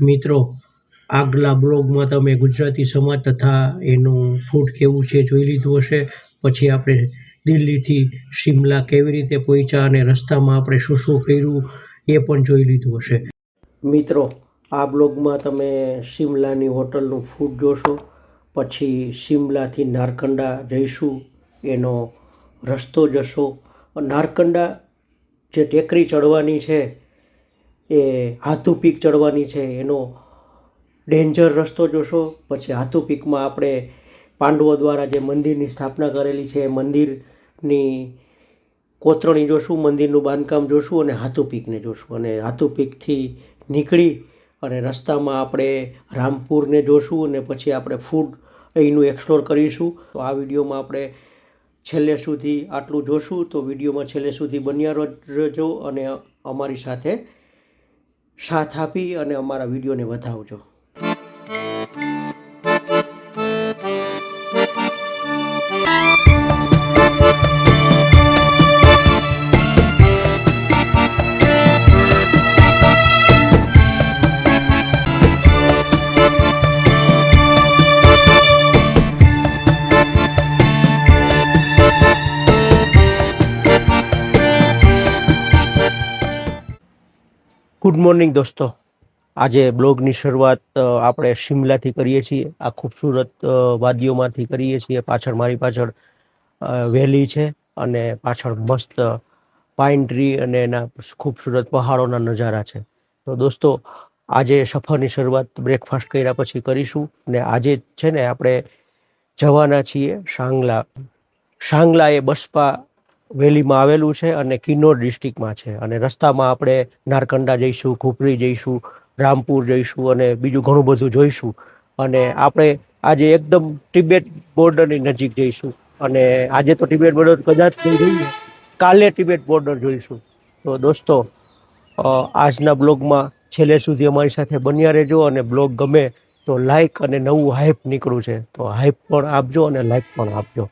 મિત્રો, આગલા બ્લોગમાં તમે ગુજરાતી સમાજ તથા એનું ફૂડ કેવું છે જોઈ લીધું હશે. પછી આપણે દિલ્હીથી શિમલા કેવી રીતે પહોંચ્યા અને રસ્તામાં આપણે શું શું કર્યું એ પણ જોઈ લીધું હશે. મિત્રો, આ બ્લોગમાં તમે શિમલાની હોટલનું ફૂડ જોશો. પછી શિમલાથી નારકંડા જઈશું એનો રસ્તો જશો. નારકંડા જે ટેકરી ચડવાની છે એ હાથુ પીક ચડવાની છે એનો ડેન્જર રસ્તો જોશો. પછી હાથુ પીકમાં આપણે પાંડવો દ્વારા જે મંદિરની સ્થાપના કરેલી છે એ મંદિરની કોતરણી જોશું, મંદિરનું બાંધકામ જોશું અને હાથુ પીકને જોશું. અને હાથુ પીકથી નીકળી અને રસ્તામાં આપણે રામપુરને જોશું અને પછી આપણે ફૂડ અહીંનું એક્સપ્લોર કરીશું. તો આ વિડીયોમાં આપણે છેલ્લે સુધી આટલું જોશું. તો વિડીયોમાં છેલ્લે સુધી બન્યા રહેજો અને અમારી સાથે સાથ આપી અને અમારા વિડીયોને વધાવજો. ગુડ મોર્નિંગ દોસ્તો. આજે બ્લોગની શરૂઆત આપણે શિમલાથી કરીએ છીએ. આ ખૂબસૂરત વાદીઓમાંથી કરીએ છીએ. પાછળ મારી પાછળ વેલી છે અને પાછળ મસ્ત પાઇન ટ્રી અને એના ખૂબસૂરત પહાડોના નજારા છે. તો દોસ્તો, આજે સફરની શરૂઆત બ્રેકફાસ્ટ કર્યા પછી કરીશું. ને આજે છે ને આપણે જવાના છીએ સાંગલા. સાંગલા એ બસપા વેલીમાં આવેલું છે અને કિન્નોર ડિસ્ટ્રિક્ટમાં છે. અને રસ્તામાં આપણે નારકંડા જઈશું, ખુપરી જઈશું, રામપુર જઈશું અને બીજું ઘણું બધું જોઈશું. અને આપણે આજે એકદમ તિબેટ બોર્ડરની નજીક જઈશું. અને આજે તો તિબેટ બોર્ડર કદાચ નહીં જોઈએ, કાલે તિબેટ બોર્ડર જોઈશું. તો દોસ્તો, આજના બ્લોગમાં છેલ્લે સુધી અમારી સાથે બન્યા રહેજો. અને બ્લોગ ગમે તો લાઈક અને નવું હાઇપ નીકળ્યું છે તો હાઇપ પણ આપજો અને લાઈક પણ આપજો.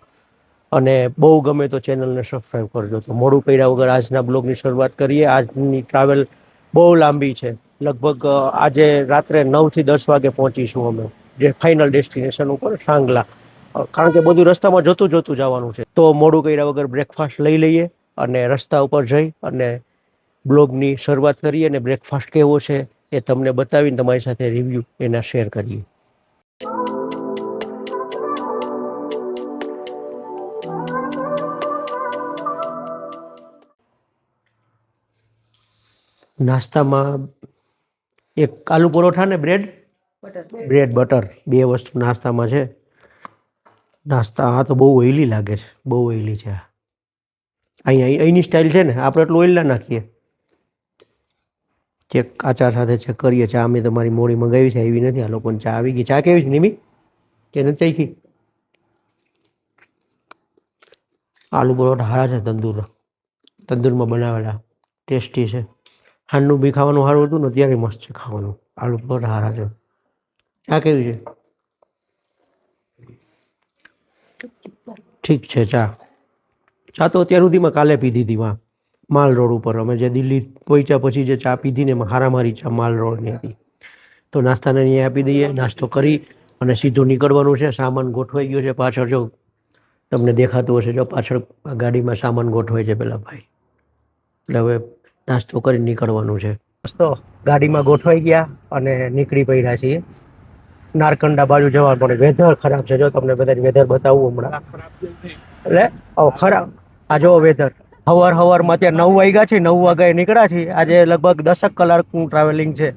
અને બહુ ગમે તો ચેનલને સબસ્ક્રાઈબ કરજો. તો મોડું કર્યા વગર આજના બ્લોગની શરૂઆત કરીએ. આજની ટ્રાવેલ બહુ લાંબી છે. લગભગ આજે રાત્રે 9 થી 10 વાગે પહોંચીશું અમે જે ફાઇનલ ડેસ્ટિનેશન ઉપર સાંગલા. કારણ કે બધું રસ્તામાં જોતું જવાનું છે. તો મોડું કર્યા વગર બ્રેકફાસ્ટ લઈ લઈએ અને રસ્તા ઉપર જઈ અને બ્લોગની શરૂઆત કરીએ. અને બ્રેકફાસ્ટ કેવો છે એ તમને બતાવીને તમારી સાથે રિવ્યૂ એના શેર કરીએ. નાસ્તામાં એક આલુ પરોઠા ને બ્રેડ બટર બે વસ્તુ નાસ્તામાં છે. નાસ્તા આ તો બહુ ઓઇલી લાગે છે, બહુ ઓઇલી છે. અહીંની સ્ટાઇલ છે ને, આપણે એટલું ઓઇલ ના નાખીએ. ચેક આચાર સાથે ચેક કરીએ. ચા મેં તમારી મોડી મંગાવી છે, એવી નથી. આ લોકોને ચા આવી ગઈ. ચા કેવી છે નિમી? કે નથી ચાખી? આલુ પરોઠા સારા છે, તંદુરમાં બનાવેલા, ટેસ્ટી છે. હાનનું બી ખાવાનું સારું હતું ને, અત્યારે મસ્ત છે ખાવાનું. આલુ પરોઠા સારા છે. ચા કેવી છે? ઠીક છે. ચા તો અત્યાર સુધીમાં કાલે પીધી હતી માલ રોડ ઉપર. અમે જે દિલ્હી પહોંચ્યા પછી જે ચા પીધી ને એમાં હારામારી ચા માલ રોડની હતી. તો નાસ્તાને અહીંયા આપી દઈએ. નાસ્તો કરી અને સીધું નીકળવાનું છે. સામાન ગોઠવાઈ ગયો છે પાછળ. જો તમને દેખાતું હશે, જો પાછળ ગાડીમાં સામાન ગોઠવાય છે પેલા ભાઈ. એટલે હવે નાસ્તો કરી નીકળવાનું છે. તો ગાડીમાં ગોઠવાઈ ગયા અને નીકળી પડ્યા છીએ નારકંડા બાજુ જવા. પણ વેધર ખરાબ છે. જો તમને બધા વેધર બતાવું હમણાં. એટલે ખરાબ. આ જો વેધર હવારમાં ત્યાં 9 વાગ્યા છે. 9 વાગ્યાએ નીકળ્યા છીએ. આજે લગભગ 10 કલાકનું ટ્રાવેલિંગ છે.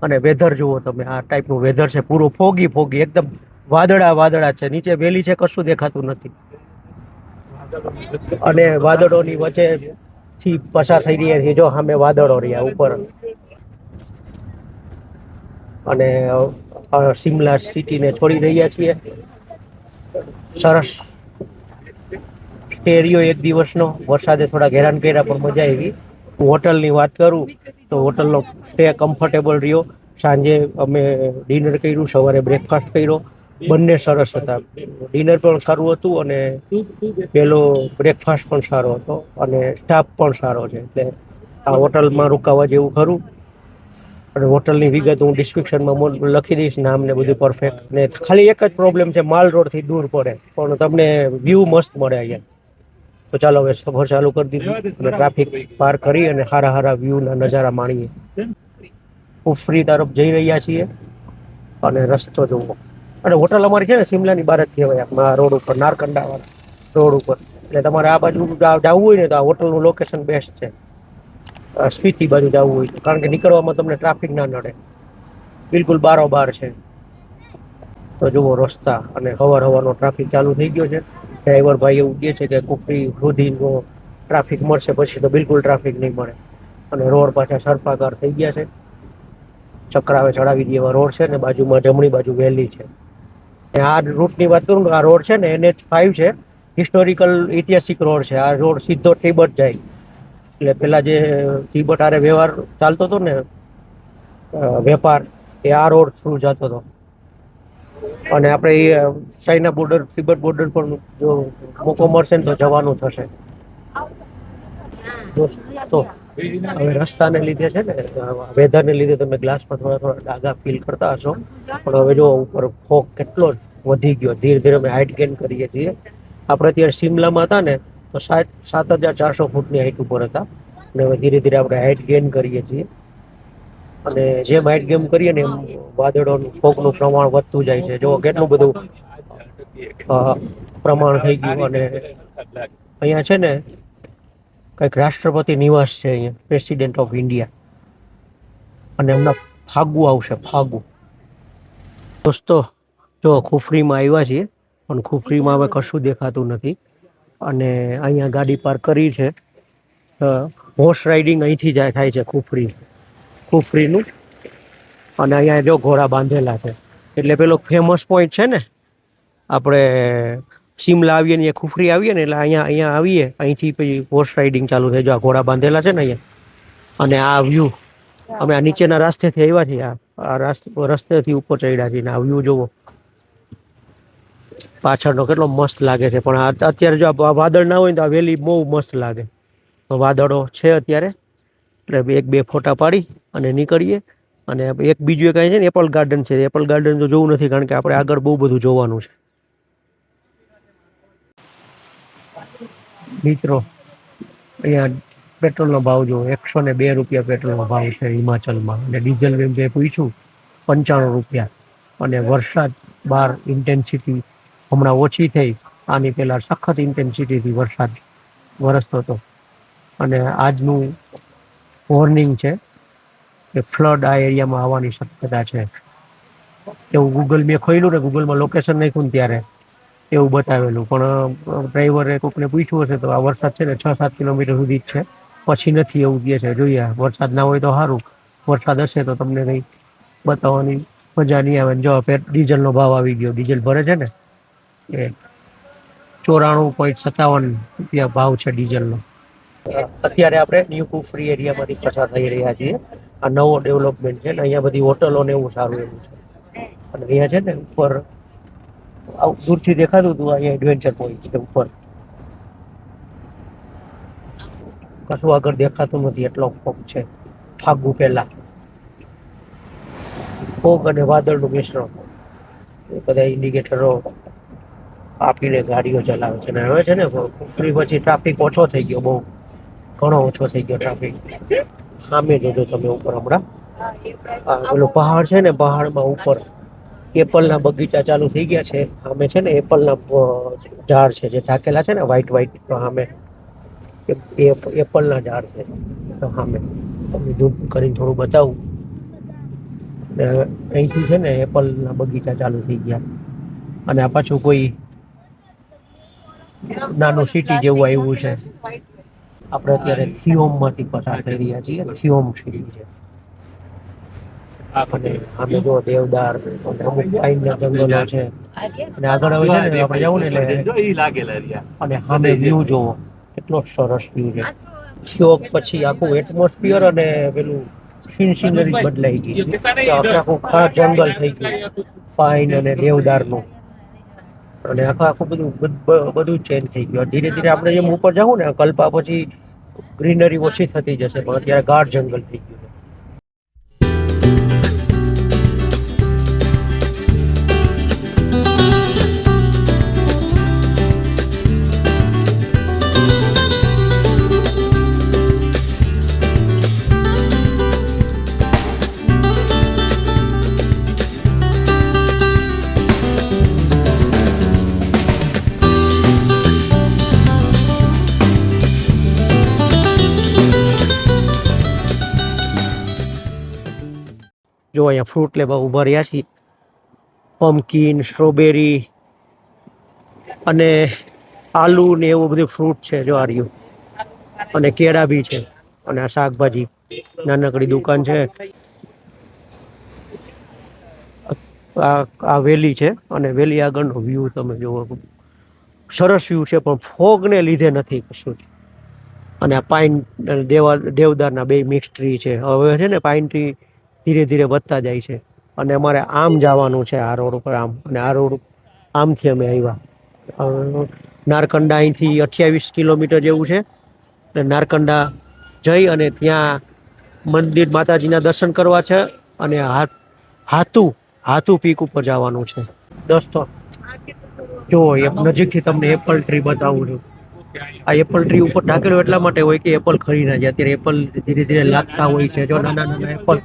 અને વેધર જુઓ તમે, આ ટાઈપનું વેધર છે. પૂરું ફોગી એકદમ વાદળા છે. નીચે વેલી છે, કશું દેખાતું નથી. અને વાદળોની વચ્ચેથી પસાર થઈ રહ્યા છીએ. જો સામે વાદળો રહ્યા ઉપર. અને શિમલા સિટીને છોડી રહ્યા છીએ. સરસ સ્ટે રહ્યો એક દિવસનો. વરસાદે થોડા હેરાન કર્યા પણ મજા આવી. હોટલની વાત કરું તો હોટલનો સ્ટે કમ્ફર્ટેબલ રહ્યો. સાંજે અમે ડિનર કર્યું, સવારે બ્રેકફાસ્ટ કર્યો. બંને સરસ હતા. ડિનર પણ સારું હતું અને પેલો બ્રેકફાસ્ટ પણ સારો હતો અને સ્ટાફ પણ સારો છે. એટલે આ હોટલમાં રોકાવા જેવું ખરું. અને હોટલની વિગત હું ડિસ્ક્રિપ્શનમાં લખી દઈશ, નામ ને બધું પરફેક્ટ. ને ખાલી એક જ પ્રોબ્લેમ છે, માલ રોડથી દૂર પડે, પણ તમને વ્યૂ મસ્ત મળે અહીંયા. તો ચાલો હવે સફર ચાલુ કરી દીધી અને ટ્રાફિક પાર કરી અને સારા સારા વ્યૂના નજારા માણીએ. કુફરી તરફ જઈ રહ્યા છીએ અને રસ્તો જોવો. અને હોટલ અમારી છે ને શિમલાની બહાર જ કહેવાય, આ રોડ ઉપર, નારકંડા વાળા રોડ ઉપર. એટલે તમારે આ બાજુ જવું હોય ને તો આ હોટલનું લોકેશન બેસ્ટ છે. સ્પીતિ બાજુ જવું હોય તો, કારણ કે નીકળવામાં તમને ટ્રાફિક ના નડે, બિલકુલ બારોબાર છે. તો જુઓ રસ્તા, અને હવારનો ટ્રાફિક ચાલુ થઈ ગયો છે. ડ્રાઈવર ભાઈ એવું કહે છે કે કુફરી સુધીનો ટ્રાફિક મળશે, પછી તો બિલકુલ ટ્રાફિક નહીં મળે. અને રોડ પાછા સર્પાકાર થઈ ગયા છે, ચક્રાવે ચડાવી દે એવા રોડ છે. ને બાજુમાં જમણી બાજુ વેલી છે. આ રૂટની વાત કરું, આ રોડ છે ને NH5 છે, હિસ્ટોરિકલ ઐતિહાસિક રોડ છે. આ રોડ સીધો તિબેટ જાય. એટલે પેલા જે તિબેટ હારે વ્યવહાર ચાલતો હતો ને, વેપાર, એ આ રોડ થ્રુ જતો હતો. અને આપણે ચાઇના બોર્ડર, તિબેટ બોર્ડર પણ જો મોકો મળશે ને તો જવાનું થશે. તો હવે રસ્તાને લીધે છે ને, વેધરને લીધે તમે ગ્લાસમાં થોડા ડાઘા ફીલ કરતા હશો, પણ હવે જો ઉપર ફોગ કેટલો વધી ગયો. ધીરે ધીરે અમે હાઇટ ગેઇન કરીએ છીએ. આપણે અત્યારે શિમલામાં હતા ને તો 7,400 ફૂટની હાઇટ ઉપર હતા, અને હવે ધીરે ધીરે આપણે હાઇટ ગેઇન કરીએ છીએ. અને જેમ હાઇટ ગેઇન કરીએ ને એમ વાદળોનું, ફોગનું પ્રમાણ વધતું જાય છે. જો કેટલું બધું પ્રમાણ થઈ ગયું. અને અહીંયા છે ને કંઈક રાષ્ટ્રપતિ નિવાસ છે, અહીંયા પ્રેસિડેન્ટ ઓફ ઇન્ડિયા, અને હમણાં ફાગુ આવશે, ફાગુ. દોસ્તો જો ખુફરીમાં આવ્યા છીએ, પણ ખુફરીમાં હવે કશું દેખાતું નથી. અને અહીંયા ગાડી પાર્ક કરી છે. હોર્સ રાઇડિંગ અહીંથી થાય છે ખુફરીનું. અને અહીંયા જો ઘોડા બાંધેલા છે. એટલે પેલો ફેમસ પોઈન્ટ છે ને, આપણે શિમલા આવીએ ને ખુફરી આવીએ ને, એટલે અહીંયા આવીએ, અહીંથી પછી હોર્સ રાઇડિંગ ચાલુ થાય. જો આ ઘોડા બાંધેલા છે ને અહીંયા, અને આ વ્યૂ, અમે આ નીચેના રસ્તેથી આવ્યા છીએ, આ રસ્તેથી ઉપર ચડ્યા છીએ. આ વ્યૂ જોવો પાછળનો, કેટલો મસ્ત લાગે છે. પણ અત્યારે જો આ વાદળ ના હોય ને તો આ વેલી બહુ મસ્ત લાગે. તો વાદળો છે અત્યારે, એટલે એક બે ફોટા પાડી અને નીકળીએ. અને એક બીજું એક છે ને એપલ ગાર્ડન છે. એપલ ગાર્ડન તો જોવું નથી, કારણ કે આપણે આગળ બહુ બધું જોવાનું છે. મિત્રો અહીંયા પેટ્રોલનો ભાવ જો 102 રૂપિયા પેટ્રોલનો ભાવ છે હિમાચલમાં. અને ડીઝલ જે પૂછ્યું 95 રૂપિયા. અને વરસાદ બહાર ઇન્ટેન્સિટી હમણાં ઓછી થઈ, આની પહેલાં સખત ઇન્ટેન્સિટીથી વરસાદ વરસતો હતો. અને આજનું વોર્નિંગ છે કે ફ્લડ આ એરિયામાં આવવાની શક્યતા છે. એવું ગૂગલ મેં ખોલ્યું ને, ગૂગલમાં લોકેશન નાખ્યું ને ત્યારે એવું બતાવેલું. પણ ડ્રાઈવરે કોઈકને પૂછ્યું હશે તો આ વરસાદ છે ને 6-7 કિલોમીટર સુધી જ છે, પછી નથી એવું કહે છે. જોઈએ, વરસાદ ના હોય તો સારું, વરસાદ હશે તો તમને કંઈ બતાવવાની મજા નહીં આવે. જો ડીઝલનો ભાવ આવી ગયો, ડીઝલ ભરે છે ને એ 94.57 રૂપિયા ભાવ છે ડીઝલનો. અત્યારે આપણે ન્યૂ કુફરી એરિયામાંથી પસાર થઈ રહ્યા છીએ. આ નવો ડેવલપમેન્ટ છે ને, અહીંયા બધી હોટલો ને એવું સારું એવું છે. અને અહીંયા છે ને ઉપર દૂરથી દેખાતું હતું, અહીંયા એડવેન્ચર પોઈન્ટ છે ઉપર. કશું આગળ દેખાતું નથી, એટલો ફોગ છે. ફાગુ પહેલા ફોગ અને વાદળનું મિશ્રણ, એ બધા ઇન્ડિકેટરો આપીને ગાડીઓ ચલાવે છે. અને હવે છે ને કુફરી પછી ટ્રાફિક ઓછો થઈ ગયો, બહુ ઘણો ઓછો થઈ ગયો ટ્રાફિક. સામે જોજો તમે ઉપર, હમણાં પેલો પહાડ છે ને, પહાડમાં ઉપર એપલના બગીચા ચાલુ થઈ ગયા છે. સામે છે ને એપલના ઝાડ છે જે ઢાકેલા છે ને, વ્હાઈટ. તો સામે એપલના ઝાડ છે. તો સામે તમને ઝૂમ કરીને થોડું બતાવું. અહીંથી છે ને એપલના બગીચા ચાલુ થઈ ગયા. અને આ પાછું કોઈ નાનું સિટી જેવું આવ્યું છે. આપણે અત્યારે થિયોમમાંથી પસાર થઈ રહ્યા છીએ. થિયોમ સિટી છે. અને અમે જો દેવદાર, અમુક પાઇનના જંગલો છે. અને આગળ હવે છે ને આપણે જવું ને એટલે, અને સામે વ્યૂ જોવો કેટલો સરસ વ્યૂ છે. થિયોમ પછી આખું એટમોસ્ફિયર અને પેલું સિનરી બદલાઈ ગઈ. આખું ખાસ જંગલ થઈ ગયું, પાઇન અને દેવદારનું. અને આખું બધું ચેન્જ થઈ ગયું. ધીરે ધીરે આપણે જેમ ઉપર જવું ને, કલ્પા પછી ગ્રીનરી ઓછી થતી જશે, પણ અત્યારે ગાઢ જંગલ થઈ ગયું છે. જો અહીંયા ફ્રૂટ લેવા ઊભા રહ્યા છીએ. પમ્પકિન, સ્ટ્રોબેરી અને આલુ ને એવું બધું ફ્રૂટ છે જો આ રહ્યું. અને કેળા બી છે અને આ શાકભાજી નાનકડી દુકાન છે. આ વેલી છે અને વેલી આગળનો વ્યૂ તમે જુઓ. સરસ વ્યૂ છે પણ ફોગને લીધે નથી કશું જ. અને આ પાઇન દેવદારના બે મિક્સ ટ્રી છે. હવે છે ને પાઇન ટ્રી ધીરે ધીરે વધતા જાય છે. અને અમારે આમ જવાનું છે આ રોડ ઉપર આમ. અને આ રોડ આમથી અમે આવ્યા. નારકંડા અહીંથી 28 કિલોમીટર જેવું છે. નારકંડા જઈ અને ત્યાં મંદિર માતાજીના દર્શન કરવા છે. અને હાથુ પીક ઉપર જવાનું છે. દોસ્તો જો નજીકથી તમને એપલ ટ્રી બતાવું છું. આ એપલ ટ્રી ઉપર ઢાકેલો એટલા માટે હોય કે એપલ ખરી ના જાય. અત્યારે એપલ ધીરે ધીરે લાગતા હોય છે. જો નાના નાના એપલ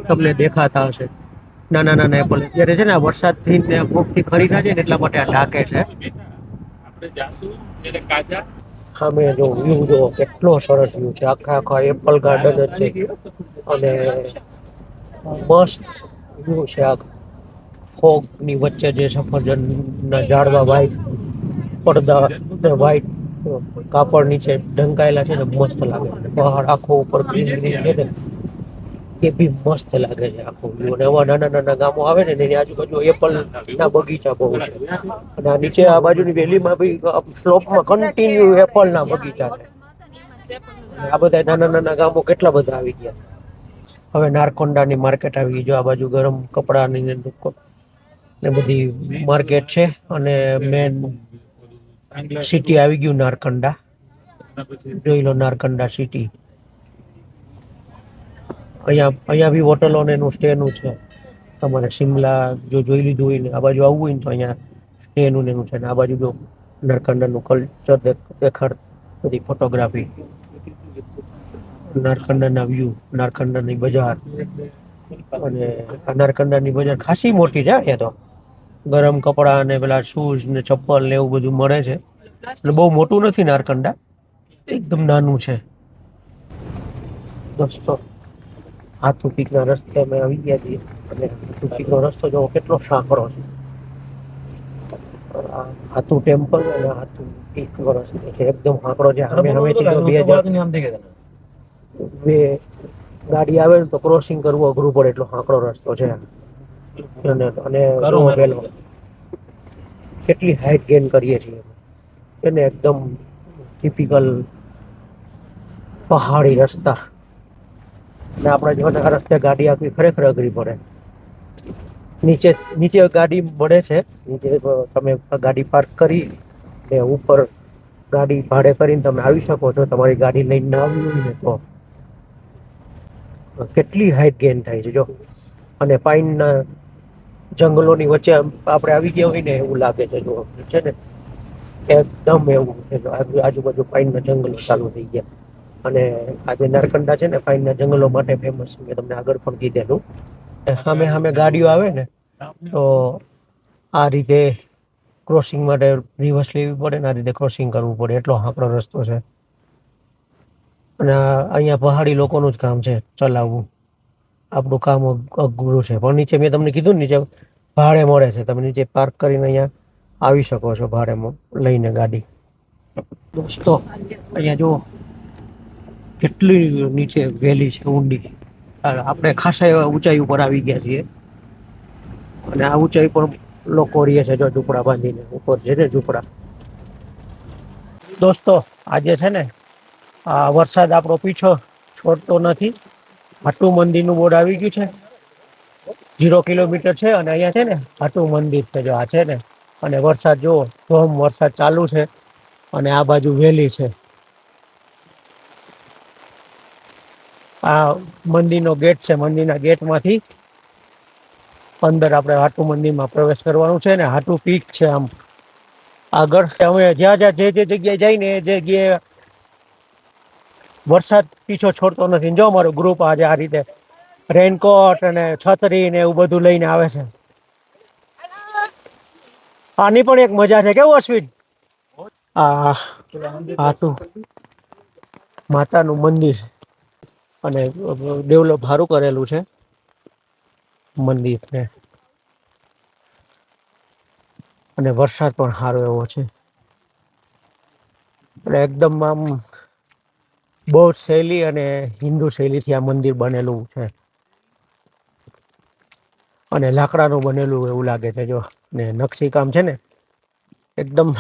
તમને દેખાતા હશે. નાના નાના એપલ અત્યારે છે ને વરસાદથી ને ફૂગથી ખરી ના જાય ને એટલા માટે આ ઢાકે છે. સામે જો વ્યૂ જો કેટલો સરસ વ્યૂ છે. આખા એપલ ગાર્ડન જ છે. અને મસ્ત વ્યૂ છે. આ ફોગની વચ્ચે જે સફરજનના ઝાડવા વ્હાઈટ પડદા વ્હાઈટ કાપડ નીચે ઢંકાયેલા છે ને મસ્ત લાગે છે. પહાડ આખો ઉપર ગ્રીનરી છે ને એ બી મસ્ત લાગે છે આખું વ્યૂ. અને એવા નાના નાના ગામો આવે ને એની આજુબાજુ એપલ ના બગીચા બહુ છે. અને આ નીચે આ બાજુની વેલીમાં બી સ્લોપમાં કન્ટિન્યુ એપલ ના બગીચા છે. આ બધા નાના નાના ગામો કેટલા બધા આવી ગયા. હવે નારકોંડાની માર્કેટ આવી ગઈ. જો આ બાજુ ગરમ કપડાની ને બધી માર્કેટ છે. અને મેન સિટી આવી ગયું નારકંડા. જોઈ લો નારકંડા સિટી. અહીંયા બી હોટલો ને એનું સ્ટેનું છે. તમારે શિમલા જો જોઈ લીધું હોય ને આ બાજુ આવવું હોય ને તો અહીંયા સ્ટેનું એનું છે. ને આ બાજુ જો નારકંડાનું કલ્ચર દેખાડ બધી ફોટોગ્રાફી. નારકંડાના વ્યૂ, નારકંડાની બજાર. અને આ નારકંડાની બજાર ખાસી મોટી છે અહીંયા તો. ગરમ કપડા ને પેલા શૂઝ ને ચપ્પલ ને એવું બધું મળે છે. એટલે બહુ મોટું નથી નારકંડા, એકદમ નાનું છે. દોસ્તો હાથુ પીકના રસ્તે અમે આવી ગયા છીએ. અને હાથુ પીકનો રસ્તો જો કેટલો સાંકડો છે. હાથુ ટેમ્પલ અને હાથુ પીકનો રસ્તો છે એકદમ સાંકડો છે. બે ગાડી આવે ને તો ક્રોસિંગ કરવું અઘરું પડે એટલો સાંકડો રસ્તો છે. અને કેટલી હાઈટ ગેઇન કરીએ છીએ એને એકદમ ટિપિકલ પહાડી રસ્તા. અને આપણે જો આ રસ્તે ગાડી આપવી ખરેખર અઘરી પડે. નીચે ગાડી મળે છે. નીચે તમે ગાડી પાર્ક કરી ને ઉપર ગાડી ભાડે કરીને તમે આવી શકો છો. તમારી ગાડી લઈને ના આવી હોય ને તો કેટલી હાઈટ ગેઇન થાય છે જો. અને પાઇનના જંગલોની વચ્ચે આપણે આવી ગયા હોય ને એવું લાગે છે. જો છે ને એકદમ એવું છે. આજુબાજુ પાઇનના જંગલો ચાલુ થઈ ગયા. અને આજે નારકંડા છે ને પાઇનના જંગલો માટે ફેમસ છે. મેં તમને આગળ પણ કીધેલું. સામે સામે ગાડીઓ આવે ને તો આ રીતે ક્રોસિંગ માટે રિવર્સ લેવી પડે ને આ રીતે ક્રોસિંગ કરવું પડે. એટલો સાંકડો રસ્તો છે. અને અહીંયા પહાડી લોકોનું જ કામ છે ચલાવવું. આપણું કામ અઘરું છે. પણ નીચે મેં તમને કીધું ને નીચે ભાડે મળે છે. તમે નીચે પાર્ક કરીને અહીંયા આવી શકો છો ભાડે લઈને ગાડી. દોસ્તો અહીંયા જુઓ કેટલી નીચે વેલી છે ઊંડી. આપણે ખાસા એવા ઊંચાઈ ઉપર આવી ગયા છીએ. અને આ ઊંચાઈ પર લોકો રહે છે જો ઝૂંપડા બાંધીને. ઉપર છે ને ઝૂંપડા. દોસ્તો આજે છે ને આ વરસાદ આપણો પીછો છોડતો નથી. હાટુ મંદિરનું બોર્ડ આવી ગયું છે. 0 કિલોમીટર છે. અને અહીંયા છે ને હાટુ મંદિર છે જો આ છે ને. અને વરસાદ જુઓ ધોમ વરસાદ ચાલુ છે. અને આ બાજુ વેલી છે. આ મંદિરનો ગેટ છે. મંદિરના ગેટમાંથી અંદર આપણે હાટુ મંદિરમાં પ્રવેશ કરવાનું છે. ને હાટુ પીક છે આમ આગળ. અમે જ્યાં જે જગ્યાએ જઈને એ જગ્યાએ વરસાદ પીછો છોડતો નથી. જો અમારું ગ્રુપ આજે આ રીતે રેનકોટ અને છત્રી ને એવું બધું લઈને આવે છે. આની પણ એક મજા છે કેવું અશ્વિન. હાટુ માતાનું મંદિર અને ડેવલપ સારું કરેલું છે. મંદિરને, અને વરસાદ પણ સારો એવો છે. એટલે એકદમ આમ બૌદ્ધ શૈલી અને હિન્દુ શૈલીથી આ મંદિર બનેલું છે. અને લાકડાનું બનેલું એવું લાગે છે. જો ને નકશી કામ છે ને એકદમ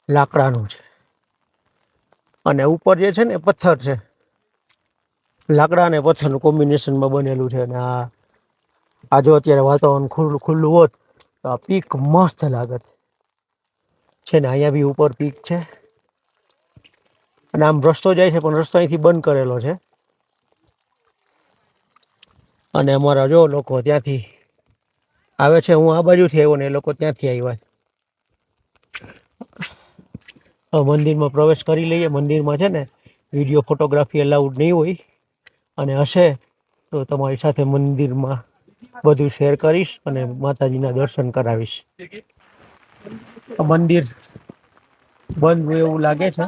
લાકડાનું છે. અને ઉપર જે છે ને પથ્થર છે. લાકડા અને પથ્થરનું કોમ્બિનેશનમાં બનેલું છે. અને આ જો અત્યારે વાતાવરણ ખુલ્લું હોત તો આ પીક મસ્ત લાગત છે ને. અહીંયા બી ઉપર પીક છે. અને આમ રસ્તો જાય છે પણ રસ્તો અહીંથી બંધ કરેલો છે. અને અમારા જો લોકો ત્યાંથી આવે છે. હું આ બાજુથી આવ્યો ને એ લોકો ત્યાંથી આવ્યા. મંદિરમાં પ્રવેશ કરી લઈએ. મંદિરમાં છે ને વિડીયો ફોટોગ્રાફી અલાઉડ નહીં હોય, અને હશે તો તમારી સાથે મંદિરમાં બધું શેર કરીશ અને માતાજીના દર્શન કરાવીશ. મંદિર બંધ હોય એવું લાગે છે.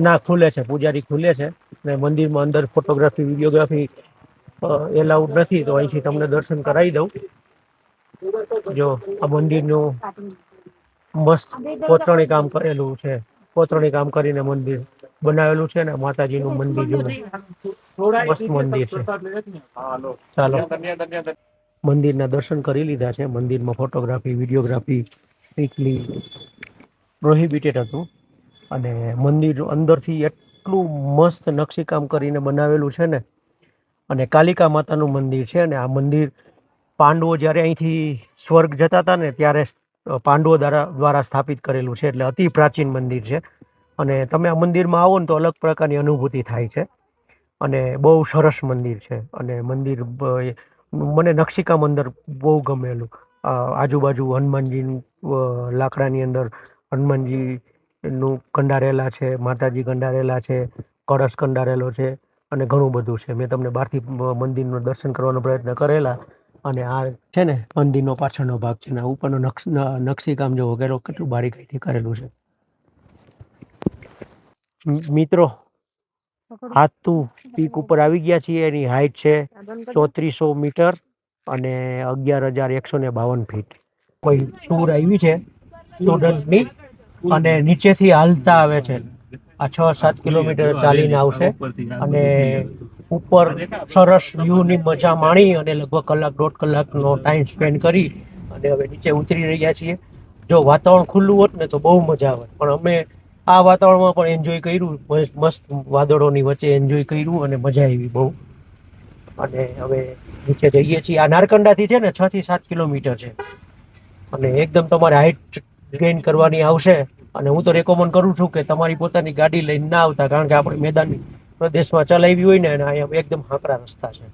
ના, ખુલે છે. પૂજારી ખુલે છે. ને મંદિરમાં અંદર ફોટોગ્રાફી વિડીયોગ્રાફી એલાઉડ નથી. તો અહીંથી તમને દર્શન કરાવી દઉં. જો આ મંદિરનું મસ્ત કોતરણી કામ કરેલું છે. કોતરણી કામ કરીને મંદિર બનાવેલું છે. ને માતાજીનું મંદિર જો મસ્ત મંદિર છે. ચાલો, મંદિરના દર્શન કરી લીધા છે. મંદિરમાં ફોટોગ્રાફી વિડીયોગ્રાફી સ્ટ્રિક્ટલી પ્રોહિબિટેડ હતું. અને મંદિર અંદરથી એટલું મસ્ત નકશીકામ કરીને બનાવેલું છે ને. અને કાલિકા માતાનું મંદિર છે. અને આ મંદિર પાંડવો જ્યારે અહીંથી સ્વર્ગ જતા હતા ને ત્યારે પાંડવો દ્વારા સ્થાપિત કરેલું છે. એટલે અતિ પ્રાચીન મંદિર છે. અને તમે આ મંદિરમાં આવો ને તો અલગ પ્રકારની અનુભૂતિ થાય છે. અને બહુ સરસ મંદિર છે. અને મંદિર મને નકશીકામ અંદર બહુ ગમેલું. આજુબાજુ હનુમાનજીનું લાકડાની અંદર હનુમાનજીનું કંડારેલા છે, માતાજી કંડારેલા છે, કળશ કંડારેલો છે, અને ઘણું બધું છે. મેં તમને બહારથી મંદિરનું દર્શન કરવાનો પ્રયત્ન કરેલા. અને આ છે ને મંદિરનો પાછળનો ભાગ છે. ને ઉપરનો નકશીકામ જોવો કેટલું બારીકાઈથી કરેલું છે. મિત્રો, હાથતું પીક ઉપર આવી ગયા છીએ. એની હાઈટ છે 3400 મીટર અને 11,152 ફીટ. કોઈ ટૂર આવી છે સ્ટુડન્ટની, અને નીચેથી હાલતા આવે છે. આ 6-7 કિલોમીટર ચાલીને આવશે. અને ઉપર સરસ વ્યૂની મજા માણી અને લગભગ કલાક 1.5 કલાકનો ટાઈમ સ્પેન્ડ કરી અને હવે નીચે ઉતરી રહ્યા છીએ. જો વાતાવરણ ખુલ્લું હોત ને તો બહુ મજા આવે, પણ અમે આ વાતાવરણમાં પણ એન્જોય કર્યું. મસ્ત વાદળોની વચ્ચે એન્જોય કર્યું અને મજા આવી બહુ. અને હવે નીચે જઈએ છીએ. આ નારકંડાથી છે ને 6-7 કિલોમીટર છે. અને એકદમ તમારે હાઈટ ગેઇન કરવાની આવશે. અને હું તો રેકમેન્ડ કરું છું કે તમારી પોતાની ગાડી લઈને ના આવતા, કારણ કે આપણે મેદાની પ્રદેશમાં ચલાવી હોય ને, અને અહીંયા એકદમ હાંકડા રસ્તા છે.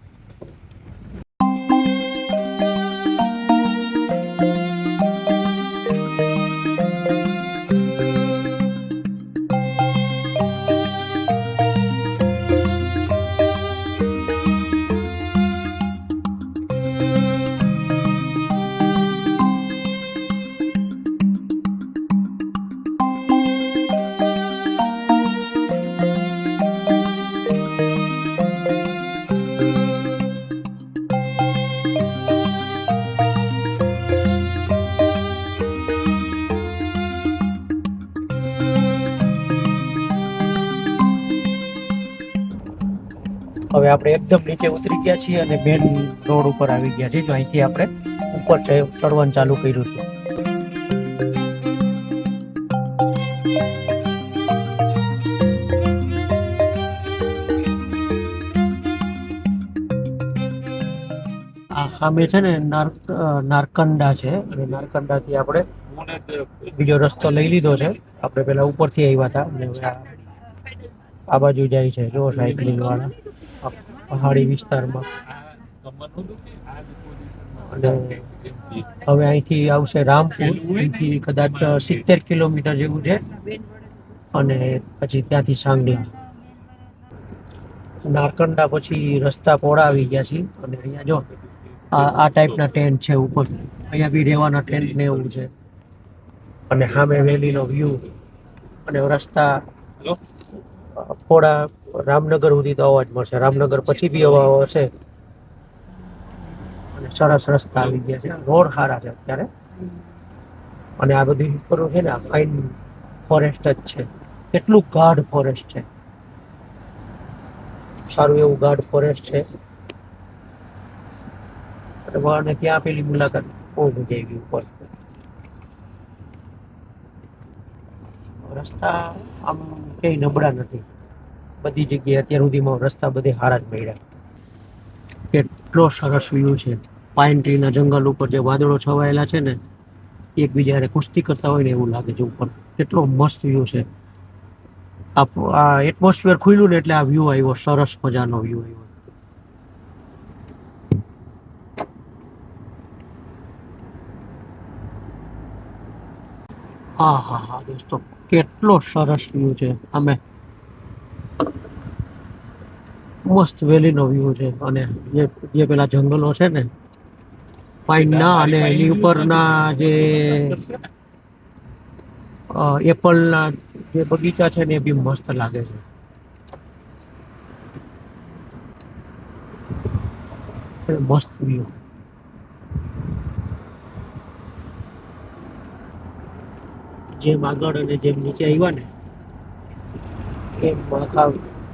હવે આપણે એકદમ નીચે ઉતરી ગયા છીએ અને મેન રોડ ઉપર આવી ગયા છીએ. જો અહીંથી આપણે ઉપર ચડવાનું ચાલુ કર્યું હતું. આ સામે છે ને નારકંડા છે. અને નારકંડાથી આપણે બીજો રસ્તો લઈ લીધો છે. આપણે પેલા ઉપરથી આવ્યા હતા અને આ બાજુ જાય છે. જો સાયકલિંગ વાળા પહાડી વિસ્તારમાં. અને હવે અહીંથી આવશે રામપુર. અહીંથી કદાચ 70 કિલોમીટર જેવું છે. અને પછી ત્યાંથી સાંગલા. નારકંડા પછી રસ્તા પહોળા આવી ગયા છે. અને અહીંયા જો આ ટાઈપના ટેન્ટ છે ઉપર. અહીંયા બી રહેવાના ટેન્ટ ને એવું છે. અને સામે વેલીનો વ્યૂ અને રસ્તા પહોળા રામનગર સુધી તો અવાજ મળશે, રામનગર પછી બી અવાજ હશે. અને સરસ રસ્તા આવી ગયા છે, રોડ સારા છે અત્યારે. અને આ બધી ઉપર છે ને પાઇન ફોરેસ્ટ જ છે. કેટલું ગાઢ ફોરેસ્ટ છે, સારું એવું ગાઢ ફોરેસ્ટ છે. અને ત્યાં પેલી મુલાકાત બહુ મજા આવી ઉપર. રસ્તા આમ કઈ નબળા નથી, બધી જગ્યાએ અત્યાર સુધીમાં રસ્તા બધે હારા જ મળ્યા. કેટલો સરસ વ્યૂ છે, પાઇન ટ્રી ના જંગલ ઉપર જે વાદળો છવાયેલા છે ને, એકબીજા કુસ્તી કરતા હોય ને એવું લાગે છે ઉપર. કેટલો મસ્ત વ્યૂ છે. આ એટમોસ્ફિયર ખુલ્યું ને એટલે આ વ્યૂ આવ્યો, સરસ મજાનો વ્યૂ આવ્યો. હા હા હા દોસ્તો, કેટલો સરસ વ્યૂ છે. અમે મસ્ત વેલી નો વ્યૂ છે. અને જે પેલા જંગલો છે ને પાઇન ના, અને એની ઉપરના જે એપલ ના જે બગીચા છે ને એ બી મસ્ત લાગે છે. મસ્ત વ્યૂ. જેમ આગળ અને જેમ નીચે આવ્યા ને એમ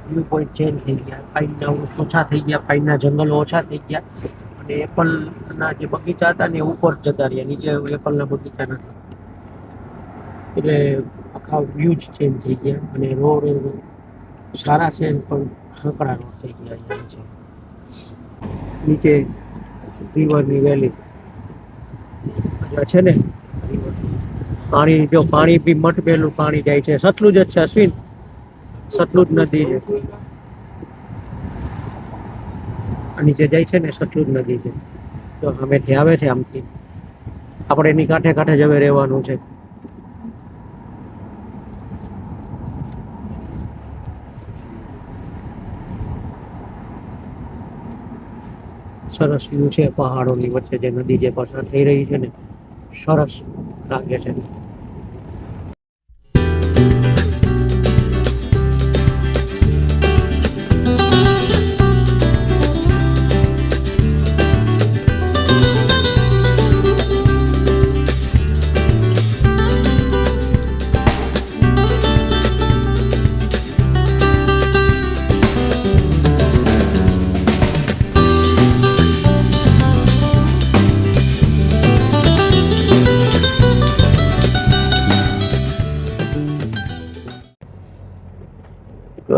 વ્યૂ પોઈન્ટ ચેન્જ થઈ ગયા. પાઇનના ઓછા થઈ ગયા, પાઇનના જંગલો ઓછા થઈ ગયા, અને એપલ ના જે બગીચા હતા ને ઉપર જતા રહ્યા. નીચે એપલ ના બગીચા નથી, એટલે આખા વ્યૂ જ ચેન્જ થઈ ગયા. અને રોડ સારા છે પણ સંકરા રોડ થઈ ગયા છે. નીચે રિવરની વેલી છે ને, પાણી જો પાણી બી મટમેલું પાણી જાય છે. સતલુજ જ છે અશ્વિન, સતલુજ નદી છે. નીચે જાય છે ને સતલુજ નદી છે. તો અમેથી આવે છે આમથી, આપણે એની કાંઠે કાંઠે જ હવે રહેવાનું છે. સરસ વ્યૂ છે પહાડોની વચ્ચે જે નદી જે પસાર થઈ રહી છે ને, સરસ લાગે છે.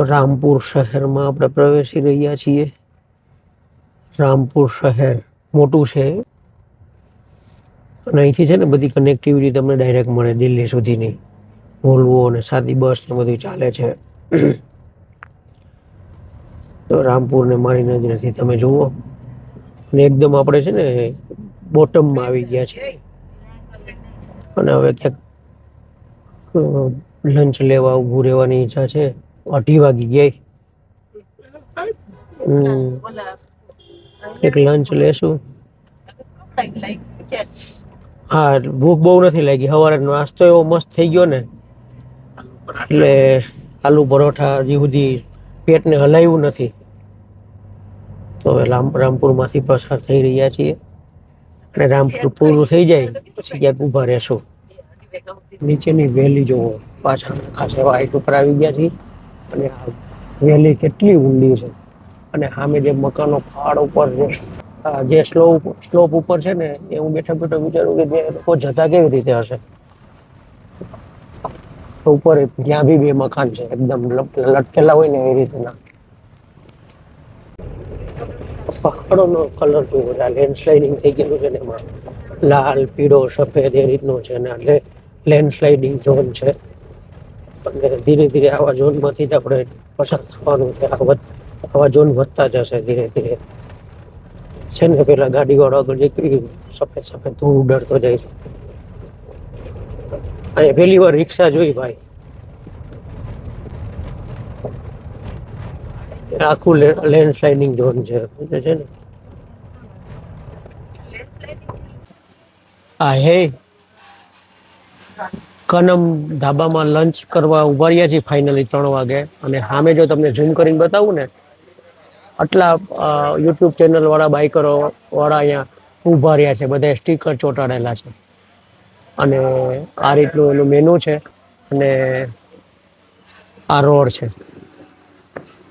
રામપુર શહેરમાં આપણે પ્રવેશી રહ્યા છીએ. રામપુર શહેર મોટું છે, અને અહીંથી છે ને બધી કનેક્ટિવિટી તમને ડાયરેક્ટ મળે દિલ્હી સુધીની. વોલ્વો અને સાદી બસ ને બધું ચાલે છે. તો રામપુર ને મારી નજરેથી તમે જુઓ, અને એકદમ આપણે છે ને બોટમમાં આવી ગયા છે. અને હવે ક્યાંક લંચ લેવા ઊભું રહેવાની ઈચ્છા છે. 2:30 ગયા. એક લંચ લેશું. હા, ભૂખ બહુ નથી લાગી. સવારે નાસ્તો એવો મસ્ત થઈ ગયો ને, એટલે આલુ પરોઠા હજી સુધી પેટને હલાવ્યું નથી. તો હવે રામપુર માંથી પસાર થઈ રહ્યા છીએ, અને રામપુર પૂરું થઈ જાય પછી ક્યાંક ઊભા રહેશું. નીચેની વેલી જોવો, પાછા ખાસ એવા હાઈટ ઉપર આવી ગયા છીએ. અને આ વેલી કેટલી ઊંડી છે. અને સામે જે મકાનો પહાડ ઉપર જે સ્લોપ ઉપર છે ને, એ હું બેઠા બેઠા વિચારું કે જે લોકો જતા કેવી રીતે હશે. ઉપર ત્યાં બી બે મકાન છે, એકદમ લટકેલા હોય ને એ રીતના. પહાડોનો કલર જોવો, લેન્ડસ્લાઇડિંગ થઈ ગયેલું છે ને એમાં લાલ, પીળો, સફેદ એ રીતનો છે. ને લેન્ડસ્લાઇડિંગ ઝોન છે. અને ધીરે ધીરે આવા ઝોનમાંથી જ આપણે પસાર થવાનું છે. આવા ઝોન વધતા જશે ધીરે ધીરે. છે ને પેલા ગાડી વાળો આગળ જઈ સફેદ સફેદ ધૂળ ઉડતો જાય છે. અહીંયા પહેલી વાર રિક્ષા જોઈ ભાઈ. આખું લેન્ડસ્લાઇડિંગ ઝોન છે ને. હા હે કનમ ધાબામાં લંચ કરવા ઉભા રહ્યા છીએ ફાઇનલી 3 વાગે. અને સામે જો તમને ઝૂમ કરીને બતાવું ને, આટલા યુટ્યુબ ચેનલ વાળા બાઇકરો વાળા અહીંયા ઊભા રહ્યા છે, બધા સ્ટીકર ચોંટાડેલા છે. અને આ રીતનું એનું મેનુ છે. અને આ રોડ છે,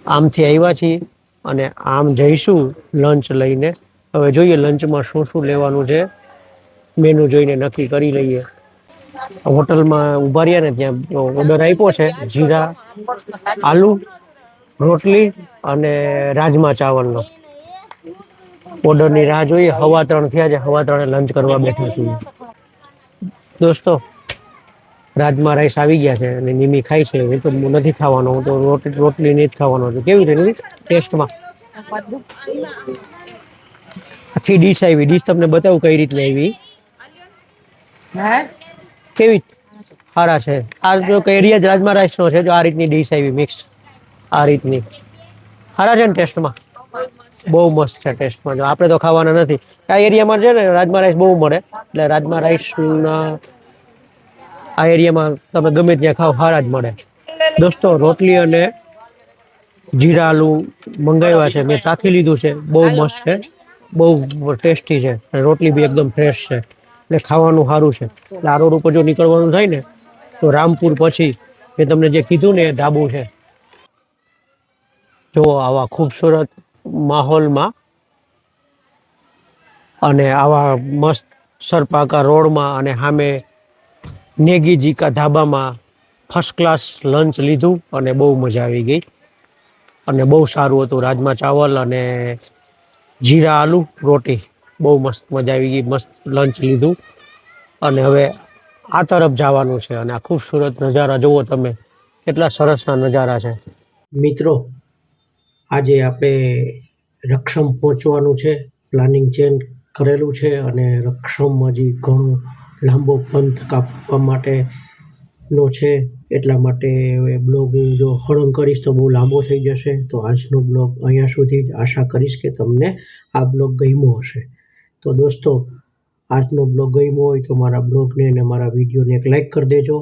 આમથી આવ્યા છીએ અને આમ જઈશું લંચ લઈને. હવે જોઈએ લંચમાં શું શું લેવાનું છે, મેનુ જોઈને નક્કી કરી લઈએ. હોટલમાં ઊભા રહ્યા ને ત્યાં ઓર્ડર આપ્યો છે જીરા આલુ રોટલી અને રાજમા ચાવલનો. ઓર્ડરની રાહ જોઈએ. 3:15 થયા છે, 3:15 લંચ કરવા બેઠા છીએ. દોસ્તો, રાજમા રાઈસ આવી ગયા છે અને નિમી ખાય છે. એ તો નથી ખાવાનો, હું તો રોટલી નહીં જ ખાવાનો છે. કેવી છે નિમી ટેસ્ટમાં? આખી ડીશ આવી. ડીશ તમને બતાવું કઈ રીતની આવી. કેવી સારા છે. આ જો એરિયા જ રાજમા રાઈસનો છે. જો આ રીતની ડીશ આવી મિક્સ, આ રીતની સારા છે ને ટેસ્ટમાં? બહુ મસ્ત છે ટેસ્ટમાં. જો આપણે તો ખાવાના નથી. આ એરિયામાં છે ને રાજમા રાઈસ બહુ મળે, એટલે રાજમા રાઈસના આ એરિયામાં તમે ગમે ત્યાં ખાવ સારા જ મળે. દોસ્તો, રોટલી અને જીરા આલુ મંગાવ્યા છે, મેં ચાખી લીધું છે. બહુ મસ્ત છે, બહુ ટેસ્ટી છે. અને રોટલી બી એકદમ ફ્રેશ છે, એટલે ખાવાનું સારું છે. એટલે આ રોડ ઉપર જો નીકળવાનું થાય ને તો રામપુર પછી મેં તમને જે કીધું ને એ ધાબુ છે. જો આવા ખૂબસૂરત માહોલમાં અને આવા મસ્ત સરપાકા રોડમાં અને સામે નેગીજી કા ધાબામાં ફર્સ્ટ ક્લાસ લંચ લીધું અને બહુ મજા આવી ગઈ. અને બહુ સારું હતું. રાજમા ચાવલ અને જીરા આલુ રોટી, બહુ મસ્ત મજા આવી ગઈ. મસ્ત લંચ લીધું અને હવે આ તરફ જવાનું છે. અને આ ખૂબસૂરત નજારા જુઓ તમે, કેટલા સરસના નજારા છે. મિત્રો, આજે આપણે રક્ષમ પહોંચવાનું છે. પ્લાનિંગ ચેન્જ કરેલું છે અને રક્ષમ હજી ઘણો લાંબો પંથ કાપવા માટેનો છે. એટલા માટે હવે બ્લોગ જો હળંગ કરીશ તો બહુ લાંબો થઈ જશે. તો આજનો બ્લોગ અહીંયા સુધી જ. આશા કરીશ કે તમને આ બ્લોગ ગમ્યો હશે. તો દોસ્તો, આજનો બ્લોગ ગમ્યો હોય તો મારા બ્લોગને અને મારા વિડીયોને એક લાઈક કરી દેજો,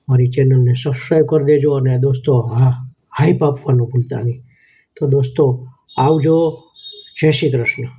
મારી ચેનલને સબસ્ક્રાઈબ કરી દેજો. અને દોસ્તો, હાઈપ આપવાનું ભૂલતા નહીં. તો દોસ્તો, આવજો. જય શ્રી કૃષ્ણ.